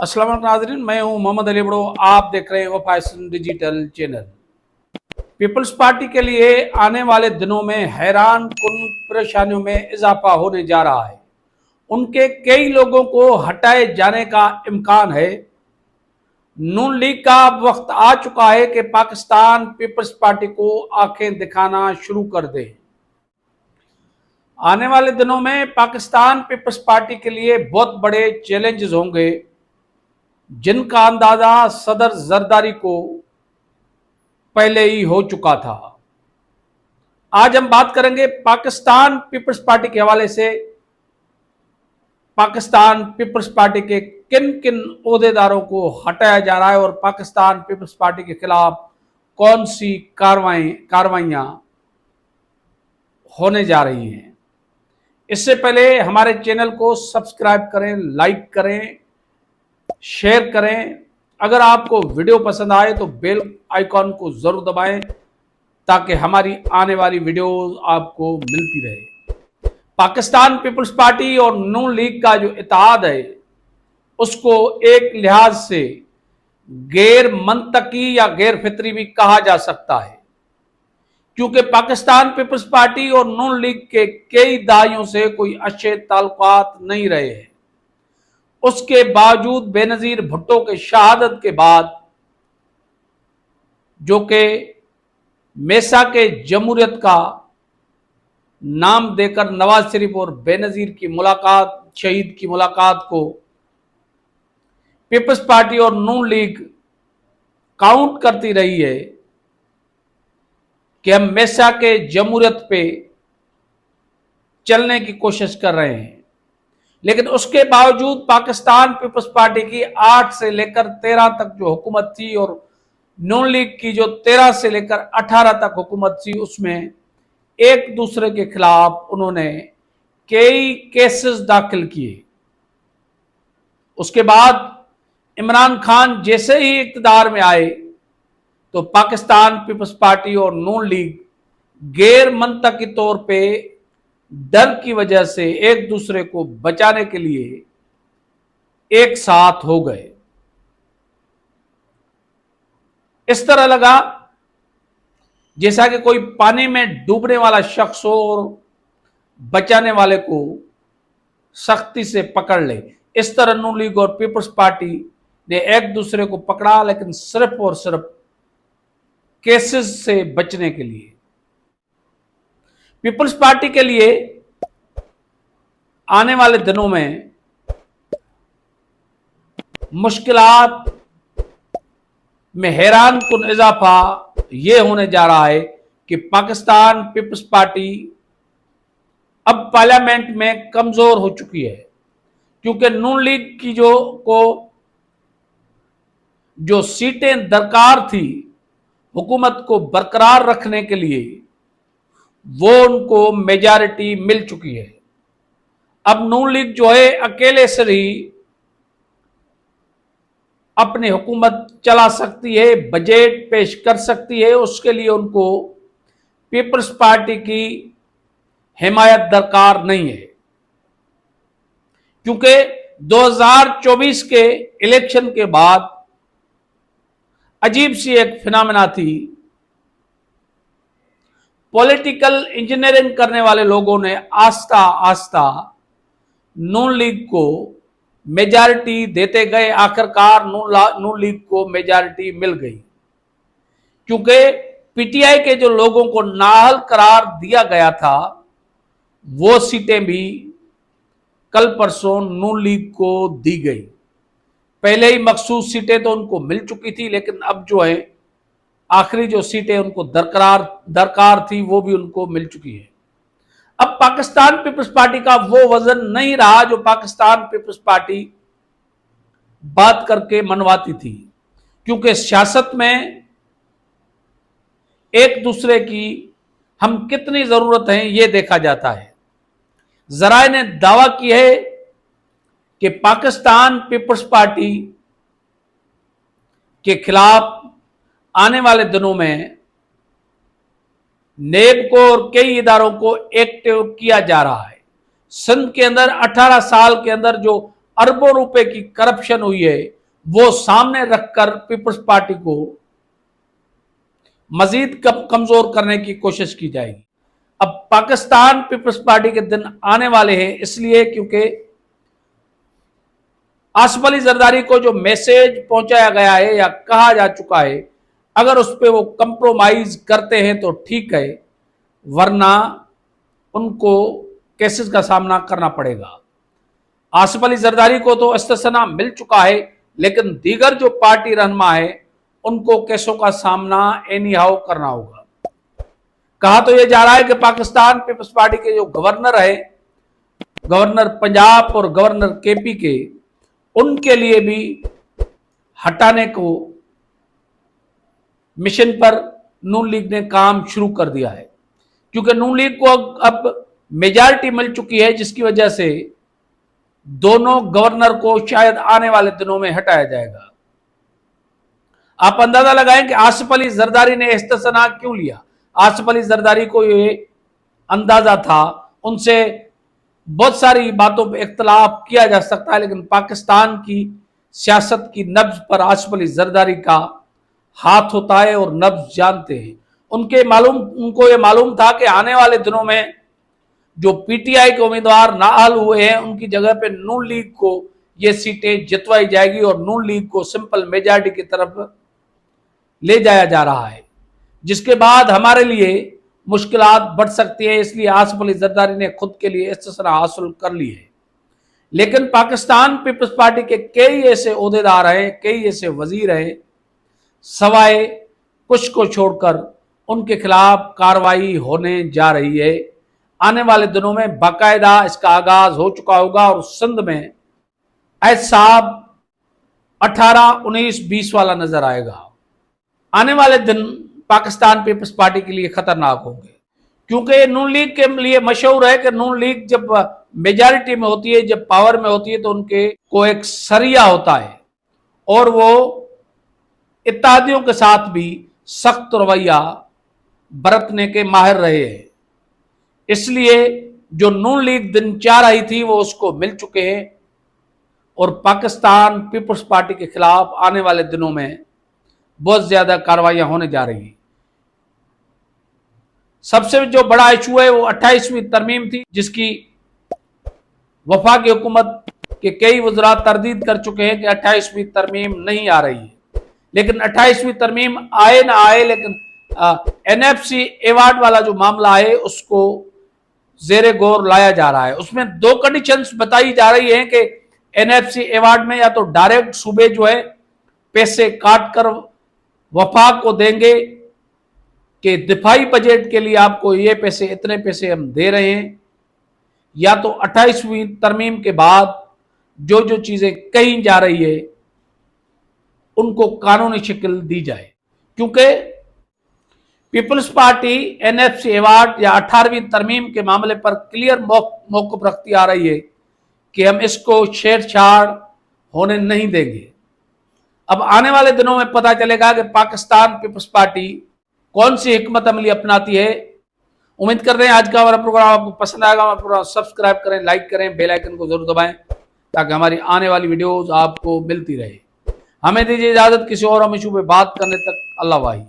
अस्सलाम वालेकुम नाज़रीन, मैं हूं मोहम्मद अली बड़ो। आप देख रहे हैं वफासन डिजिटल चैनल। पीपल्स पार्टी के लिए आने वाले दिनों में हैरान कुन परेशानियों में इजाफा होने जा रहा है। उनके कई लोगों को हटाए जाने का इम्कान है। नून लीग का अब वक्त आ चुका है कि पाकिस्तान पीपल्स पार्टी को आंखें दिखाना शुरू कर दे। आने वाले दिनों में पाकिस्तान पीपल्स पार्टी के लिए बहुत बड़े चैलेंजेस होंगे, जिनका अंदाजा सदर जरदारी को पहले ही हो चुका था। आज हम बात करेंगे पाकिस्तान पीपल्स पार्टी के हवाले से। पाकिस्तान पीपल्स पार्टी के किन किन ओहदेदारों को हटाया जा रहा है और पाकिस्तान पीपल्स पार्टी के खिलाफ कौन सी कार्रवाइयां होने जा रही हैं। इससे पहले हमारे चैनल को सब्सक्राइब करें, लाइक करें, शेयर करें। अगर आपको वीडियो पसंद आए तो बेल आइकॉन को जरूर दबाएं ताकि हमारी आने वाली वीडियोस आपको मिलती रहे। पाकिस्तान पीपल्स पार्टी और नून लीग का जो इत्तेहाद है उसको एक लिहाज से गैर मंतकी या गैर फितरी भी कहा जा सकता है, क्योंकि पाकिस्तान पीपल्स पार्टी और नून लीग के कई दहाइयों से कोई अच्छे ताल्लुकात नहीं रहे हैं। उसके बावजूद बेनजीर भुट्टो के शहादत के बाद, जो कि मेसा के जमहूरियत का नाम देकर नवाज शरीफ और बेनजीर की मुलाकात, शहीद की मुलाकात को पीपल्स पार्टी और नून लीग काउंट करती रही है कि हम मेसा के जमहूरियत पे चलने की कोशिश कर रहे हैं। लेकिन उसके बावजूद पाकिस्तान पीपल्स पार्टी की 8 से लेकर 13 तक जो हुकूमत थी और नून लीग की जो 13 से लेकर 18 तक हुकूमत थी, उसमें एक दूसरे के खिलाफ उन्होंने कई केसेस दाखिल किए। उसके बाद इमरान खान जैसे ही इक़्तिदार में आए तो पाकिस्तान पीपल्स पार्टी और नून लीग गैर मंतकी तौर पे डर की वजह से एक दूसरे को बचाने के लिए एक साथ हो गए। इस तरह लगा जैसा कि कोई पानी में डूबने वाला शख्स हो और बचाने वाले को सख्ती से पकड़ ले। इस तरह नून लीग और पीपल्स पार्टी ने एक दूसरे को पकड़ा, लेकिन सिर्फ और सिर्फ केसेस से बचने के लिए। पीपल्स पार्टी के लिए आने वाले दिनों में मुश्किलात में हैरान कुन इजाफा यह होने जा रहा है कि पाकिस्तान पीपल्स पार्टी अब पार्लियामेंट में कमजोर हो चुकी है, क्योंकि नून लीग की जो सीटें दरकार थी हुकूमत को बरकरार रखने के लिए, वो उनको मेजॉरिटी मिल चुकी है। अब नून लीग जो है अकेले से ही अपनी हुकूमत चला सकती है, बजट पेश कर सकती है। उसके लिए उनको पीपल्स पार्टी की हिमायत दरकार नहीं है, क्योंकि 2024 के इलेक्शन के बाद अजीब सी एक फिनोमेना थी। पॉलिटिकल इंजीनियरिंग करने वाले लोगों ने आस्ता आस्ता नून लीग को मेजॉरिटी देते गए। आखिरकार नून लीग को मेजॉरिटी मिल गई, क्योंकि पीटीआई के जो लोगों को नाअहल करार दिया गया था, वो सीटें भी कल परसों नून लीग को दी गई। पहले ही मखसूस सीटें तो उनको मिल चुकी थी, लेकिन अब जो है आखिरी जो सीटें उनको दरकार थी वो भी उनको मिल चुकी है। अब पाकिस्तान पीपल्स पार्टी का वो वजन नहीं रहा जो पाकिस्तान पीपल्स पार्टी बात करके मनवाती थी, क्योंकि सियासत में एक दूसरे की हम कितनी जरूरत है ये देखा जाता है। जराए ने दावा किया है कि पाकिस्तान पीपल्स पार्टी के खिलाफ आने वाले दिनों में नेब को और कई इदारों को एक्टिव किया जा रहा है। सिंध के अंदर 18 साल के अंदर जो अरबों रुपए की करप्शन हुई है वो सामने रखकर पीपल्स पार्टी को मजीद कमजोर करने की कोशिश की जाएगी। अब पाकिस्तान पीपल्स पार्टी के दिन आने वाले हैं इसलिए क्योंकि आसिफ अली जरदारी को जो मैसेज पहुंचाया गया है या कहा जा चुका है, अगर उस पर वो कंप्रोमाइज करते हैं तो ठीक है, वरना उनको केसेस का सामना करना पड़ेगा। आसिफ अली जरदारी को तो इस्तेसना मिल चुका है, लेकिन दीगर जो पार्टी रहनुमा है उनको केसों का सामना एनी हाउ करना होगा। कहा तो यह जा रहा है कि पाकिस्तान पीपल्स पार्टी के जो गवर्नर है, गवर्नर पंजाब और गवर्नर केपी के, उनके लिए भी हटाने को मिशन पर नून लीग ने काम शुरू कर दिया है, क्योंकि नून लीग को अब मेजॉरिटी मिल चुकी है, जिसकी वजह से दोनों गवर्नर को शायद आने वाले दिनों में हटाया जाएगा। आप अंदाजा लगाएं कि आसिफ अली जरदारी ने इस्तेसना क्यों लिया। आसिफ अली जरदारी को ये अंदाजा था, उनसे बहुत सारी बातों पर इख्तलाफ किया जा सकता है, लेकिन पाकिस्तान की सियासत की नब्ज पर आसिफ अली जरदारी का हाथ होता है और नब्ज जानते हैं। उनको ये मालूम था कि आने वाले दिनों में जो पीटीआई के उम्मीदवार नाअहल हुए हैं उनकी जगह पे नून लीग को ये सीटें जितवाई जाएगी और नून लीग को सिंपल मेजॉरिटी की तरफ ले जाया जा रहा है, जिसके बाद हमारे लिए मुश्किलात बढ़ सकती है। इसलिए आसिफ अली जरदारी ने खुद के लिए इस्तेसना हासिल कर ली है। लेकिन पाकिस्तान पीपल्स पार्टी के कई ऐसे ओहदेदार हैं, कई ऐसे वजीर हैं, सवाए कुछ को छोड़कर उनके खिलाफ कार्रवाई होने जा रही है। आने वाले दिनों में बाकायदा इसका आगाज हो चुका होगा और सिंध में एहसाब 18, 19, 20 वाला नजर आएगा। आने वाले दिन पाकिस्तान पीपल्स पार्टी के लिए खतरनाक होंगे, क्योंकि नून लीग के लिए मशहूर है कि नून लीग जब मेजॉरिटी में होती है, जब पावर में होती है, तो उनके को एक सरिया होता है और वो इत्तेहादियों के साथ भी सख्त रवैया बरतने के माहिर रहे हैं। इसलिए जो नून लीग दिन चाह रही थी वो उसको मिल चुके हैं और पाकिस्तान पीपल्स पार्टी के खिलाफ आने वाले दिनों में बहुत ज्यादा कार्रवाइयां होने जा रही हैं। सबसे जो बड़ा इशू है वो 28वीं तरमीम थी, जिसकी वफाकी हुकूमत के कई वज़रा तरदीद कर चुके हैं कि 28वीं तरमीम नहीं आ रही है। लेकिन 28वीं तरमीम आए ना आए, लेकिन एनएफसी अवार्ड वाला जो मामला है उसको जेरे गौर लाया जा रहा है। उसमें 2 कंडीशंस बताई जा रही हैं कि एनएफसी अवार्ड में या तो डायरेक्ट सूबे जो है पैसे काट कर वफाक को देंगे कि दिफाई बजट के लिए आपको ये पैसे, इतने पैसे हम दे रहे हैं, या तो 28वीं तरमीम के बाद जो जो चीजें कही जा रही है उनको कानूनी शक्ल दी जाए। क्योंकि पीपल्स पार्टी एनएफसी अवार्ड या 18वीं तरमीम के मामले पर क्लियर मौक़िफ़ रखती आ रही है कि हम इसको छेड़छाड़ होने नहीं देंगे। अब आने वाले दिनों में पता चलेगा कि पाकिस्तान पीपल्स पार्टी कौन सी हिकमत अमली अपनाती है। उम्मीद कर रहे हैं आज का हमारा प्रोग्राम आपको पसंद आएगा। हमारा प्रोग्राम सब्सक्राइब करें, लाइक करें, बेल आइकन को जरूर दबाएं ताकि हमारी आने वाली वीडियोस आपको मिलती रहे। हमें दीजिए इजाजत, किसी और इशू पे बात करने तक अल्लाह वाही।